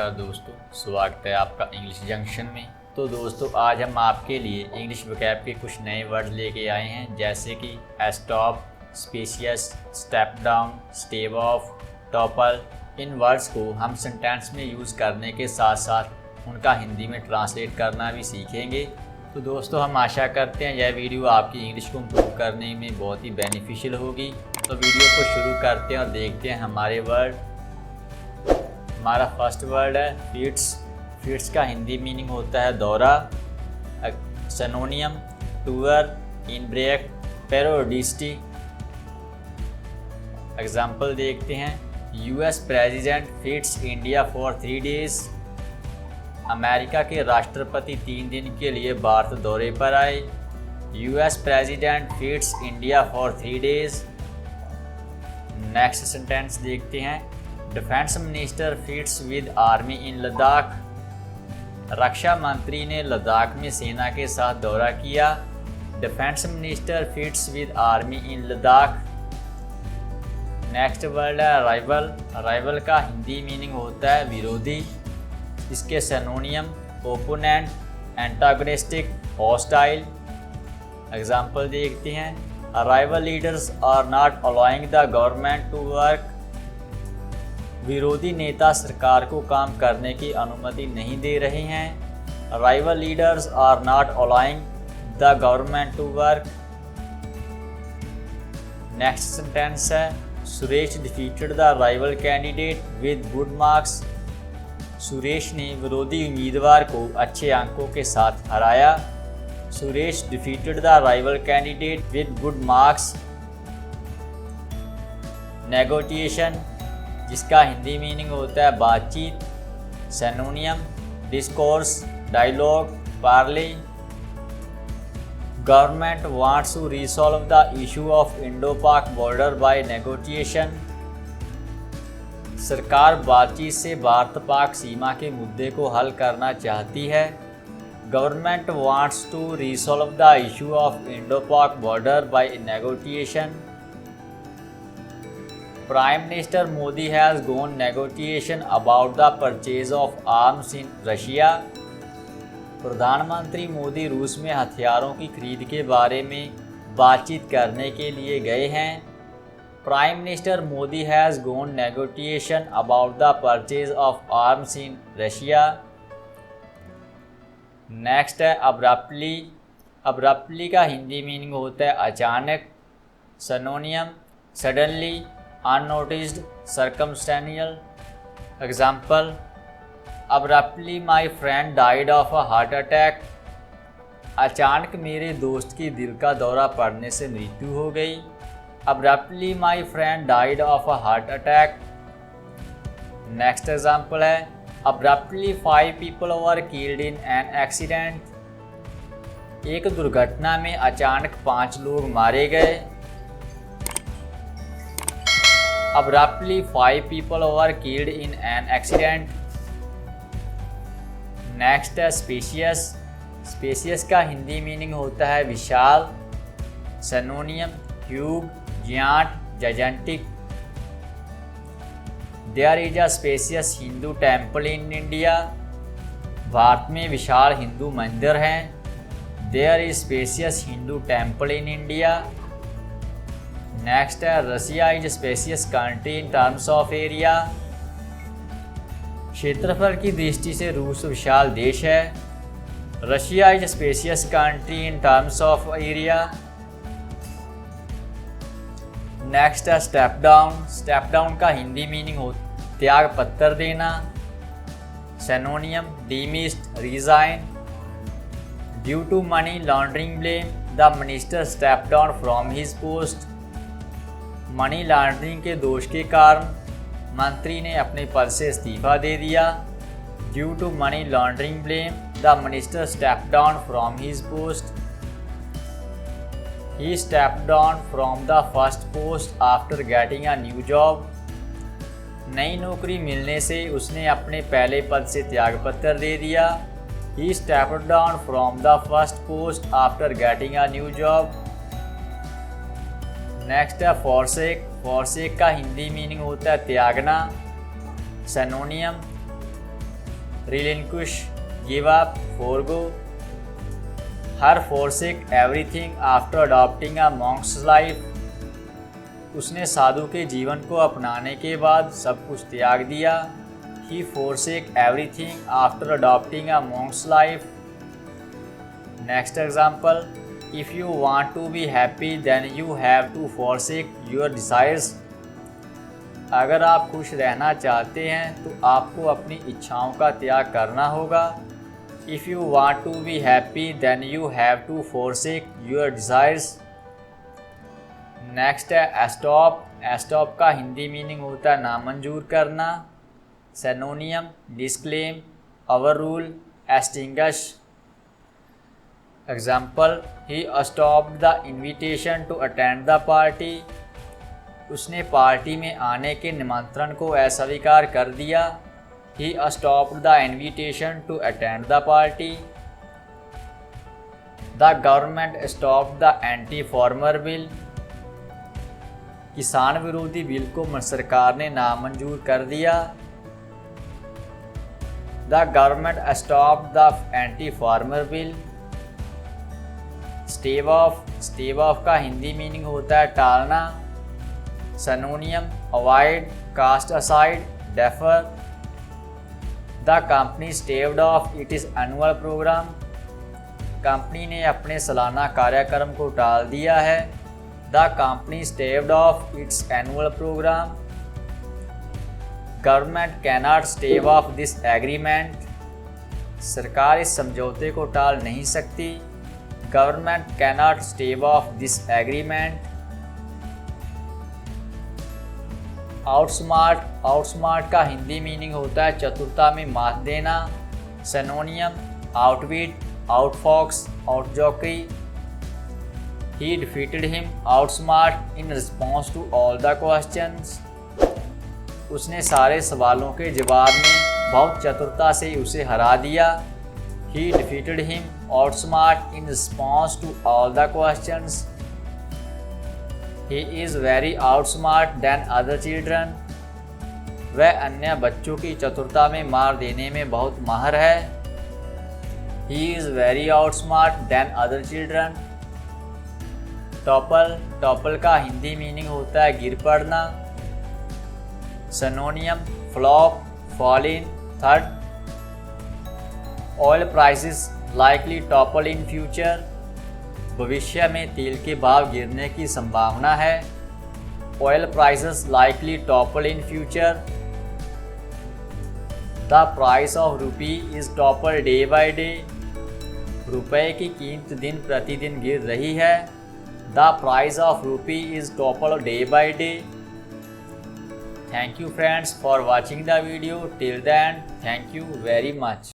नमस्कार दोस्तों, स्वागत है आपका इंग्लिश जंक्शन में। तो दोस्तों, आज हम आपके लिए इंग्लिश वोकैब के कुछ नए वर्ड लेके आए हैं, जैसे कि stop, spacious, step down, स्टेव of, topple. In words को हम सेंटेंस में यूज़ करने के साथ साथ उनका हिंदी में ट्रांसलेट करना भी सीखेंगे। तो दोस्तों, हम आशा करते हैं यह वीडियो आपकी इंग्लिश को इम्प्रूव करने में बहुत ही बेनिफिशियल होगी। तो वीडियो को शुरू करते हैं और देखते हैं हमारे वर्ड। हमारा फर्स्ट वर्ड है फीट्स। फीट्स का हिंदी मीनिंग होता है दौरा। सिनोनियम टूर, इन ब्रेक, पेरोडिस्टी। एग्जाम्पल देखते हैं। US president visits India for 3 days। America के राष्ट्रपति 3 दिन के लिए भारत दौरे पर आए। US president visits India for 3 days। Next sentence देखते हैं। Defence minister visits with army in Ladakh. रक्षा मंत्री ने लद्दाख में सेना के साथ दौरा किया। Defence minister visits with army in Ladakh. Next word है राइवल। राइवल का हिंदी मीनिंग होता है विरोधी। इसके synonym opponent, antagonistic, hostile. Example देखते हैं। Rival leaders are not allowing the government to work. विरोधी नेता सरकार को काम करने की अनुमति नहीं दे रहे हैं। Rival leaders are not allowing the government to work. Next sentence है। Suresh defeated the rival candidate with good marks. Suresh ने विरोधी उम्मीदवार को अच्छे अंकों के साथ हराया। Suresh defeated the rival candidate with good marks. Negotiation, जिसका हिंदी मीनिंग होता है बातचीत। Synonym discourse, dialogue, parley. Government wants to resolve the issue of Indo Pak border by negotiation. सरकार बातचीत से भारत-पाक सीमा के मुद्दे को हल करना चाहती है। Government wants to resolve the issue of Indo Pak border by negotiation. Prime Minister Modi has gone negotiation about the purchase of arms in Russia। प्रधानमंत्री मोदी रूस में हथियारों की खरीद के बारे में बातचीत करने के लिए गए हैं। Prime Minister Modi has gone negotiation about the purchase of arms in Russia। Next है अब्रप्टली। अब्रप्टली का हिंदी मीनिंग होता है अचानक। सिनोनियम suddenly, unnoticed, circumstantial। Example. Abruptly my friend died of a heart attack. अचानक मेरे दोस्त की दिल का दौरा पड़ने से मृत्यु हो गई। Abruptly my friend died of a heart attack. Next example है। Abruptly 5 people were killed in an accident. एक दुर्घटना में अचानक 5 लोग मारे गए। Abruptly 5 people were killed in an accident। Next है स्पेशियस। स्पेशियस का हिंदी मीनिंग होता है विशाल। Synonym huge, giant, gigantic. There is a spacious Hindu temple in India. भारत में विशाल हिंदू मंदिर हैं। There is spacious Hindu temple in India. Next है Russia is spacious country in terms of area. क्षेत्रफल की दृष्टि से रूस विशाल देश है। Russia is spacious country in terms of area. Next है स्टेप डाउन। स्टेप डाउन का हिंदी मीनिंग हो त्याग पत्र देना। Synonym dismissed, resign. Due to money laundering blame the minister step down from his post. Money laundering के दोष के कारण मंत्री ने अपने पद से इस्तीफा दे दिया। Due to money laundering blame the minister step down from his post. He step down from the first post after getting a new job. नई नौकरी मिलने से उसने अपने पहले पद से त्यागपत्र दे दिया। ही stepped down from the first post after getting a new job. Next है फॉरसेक। फॉरसेक का हिंदी मीनिंग होता है त्यागना। सिनोनियम relinquish, give up, forego. Her forsake everything after adopting a monk's life. उसने साधु के जीवन को अपनाने के बाद सब कुछ त्याग दिया। He forsake everything after adopting a monk's life. Next example, if you want to be happy then you have to forsake your desires. अगर आप खुश रहना चाहते हैं तो आपको अपनी इच्छाओं का त्याग करना होगा। If you want to be happy then you have to forsake your desires. Next है stop. Stop का हिंदी मीनिंग होता है नामंजूर करना। Synonym, disclaim, overrule, extinguish. Example, he stopped the invitation to attend the party. उसने पार्टी में आने के निमंत्रण को अस्वीकार कर दिया। He stopped the invitation to attend the party. The government stopped the anti-farmer bill. किसान विरोधी बिल को सरकार ने नामंजूर कर दिया। The government stopped the anti-farmer bill. Stave off. Stave off का हिंदी मीनिंग होता है टालना। Synonym, avoid, cast aside, defer. The company staved off its annual program. Company ने अपने सालाना कार्यक्रम को टाल दिया है। The company staved off its annual program. Government cannot stave off this agreement. सरकार इस समझौते को टाल नहीं सकती। Government cannot stave off this agreement. Outsmart. Outsmart का हिंदी मीनिंग होता है चतुरता में मात देना। Synonym, outwit, outfox, outjockey. He defeated him outsmart in response to all the questions. उसने सारे सवालों के जवाब में बहुत चतुरता से उसे हरा दिया। He defeated him outsmart in response to all the questions. He is very outsmart than other children. वह अन्य बच्चों की चतुरता में मार देने में बहुत माहिर है। He is very outsmart than other children. Topple. Topple का हिंदी मीनिंग होता है गिर पड़ना। Synonym, flop, fall in, thud. Oil prices likely topple in future. भविष्य में तेल के भाव गिरने की संभावना है। Oil prices likely topple in future. The price of rupee is topple day by day. रुपए की कीमत दिन प्रतिदिन गिर रही है। The price of rupee is topple day by day. Thank you friends for watching the video till the end. Thank you very much.